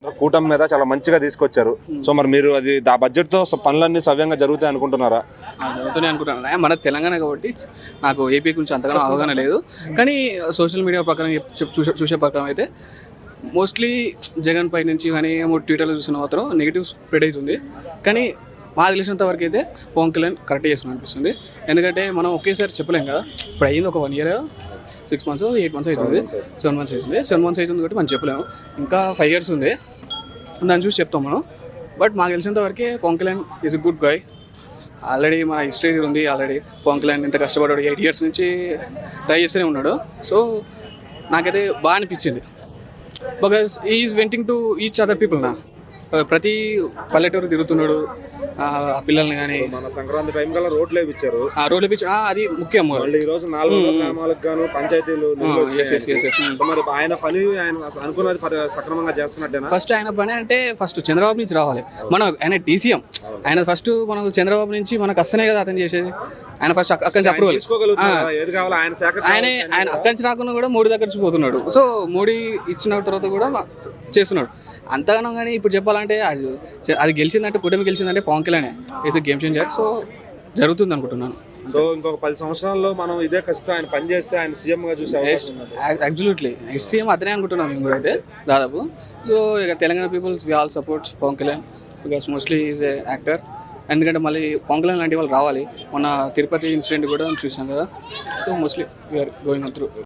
కూటమి మీద చాలా మంచిగా తీసుకొచ్చారు. సో మరి మీరు అది ఆ బడ్జెట్ తో పనులన్నీ సవ్యంగా జరుగుతాయి అనుకుంటున్నారా? జరుగుతున్నాయి అనుకుంటున్నాను. మన తెలంగాణ కాబట్టి నాకు ఏపీ గురించి అంతగానో అవగాహన లేదు, కానీ సోషల్ మీడియా ప్రకారం చూసే ప్రకారం అయితే మోస్ట్లీ జగన్ పై నుంచి కానీ ట్విట్టర్లో చూసిన మాత్రం నెగిటివ్ స్ప్రెడ్ అవుతుంది. కానీ మా తెలిసినంత వరకు అయితే పవన్ కళ్యాణ్ కరెక్ట్ చేస్తున్నా అనిపిస్తుంది. ఎందుకంటే మనం ఒకేసారి చెప్పలేం కదా. ఇప్పుడు అయింది ఒక 1 year 6 months 8 months అవుతుంది, 7 months అవుతుంది. 7 months అవుతుంది కాబట్టి మనం చెప్పలేము. ఇంకా 5 years ఉంది, దాన్ని చూసి చెప్తాం మనం. బట్ మాకు తెలిసినంత వరకే Pawan Kalyan is a good guy. Already మన హిస్టరీ ఉంది. ఆల్రెడీ పవన్ కళ్యాణ్ ఇంత కష్టపడ్డాడు, 8 years నుంచి ట్రై చేస్తూనే ఉన్నాడు. సో నాకైతే బాగా అనిపించింది. Because is venting to each other people నా ప్రతి పల్లెటూరు తిరుగుతున్నాడు. ఆ పిల్లల్ని కానీ మన సంక్రాంతి టైం కల్లా రోడ్లు వేయించారు. ఆ రోడ్లు వేయించి అది ముఖ్యం. ఈ రోజు 4 గ్రామాలకు గాను పంచాయతీలు మరి ఆయన పని ఆయన అనుకున్నది సక్రమంగా చేస్తున్నట్టేనా? ఫస్ట్ ఆయన పని అంటే ఫస్ట్ చంద్రబాబు నుంచి రావాలి. మనం ఆయన టీసీఎం, ఆయన ఫస్ట్ మనకు చంద్రబాబు నుంచి మనకు వస్తేనే కదా అతను చేసేది. ఆయన ఫస్ట్ అక్కడి నుంచి అప్రూవల్ ఆయన అక్కడి నుంచి రాకుండా కూడా మోడీ దగ్గర నుంచి పోతున్నాడు. సో మోడీ ఇచ్చిన తర్వాత కూడా చేస్తున్నాడు అంతగానో. కానీ ఇప్పుడు చెప్పాలంటే అది గెలిచిందంటే కూటమి గెలిచిందంటే Pawan Kalyan is game changer. So జరుగుతుంది అనుకుంటున్నాను. సో ఇంకొక 10 సంవత్సరాల్లో మనం ఇదే ఖచ్చితంగా ఆయన పని చేస్తే ఆయన సీఎం గా చూసే అబ్సల్యూట్లీ నెక్స్ట్ సీఎం అతనే అనుకుంటున్నాం మేము కూడా అయితే దాదాపు. సో ఇక Telangana peoples we all support Pawan Kalyan because mostly is a actor. ఎందుకంటే మళ్ళీ పవన్ కళ్యాణ్ లాంటి వాళ్ళు రావాలి. మొన్న తిరుపతి ఇన్సిడెంట్ కూడా చూసాం కదా. So mostly we're going on through.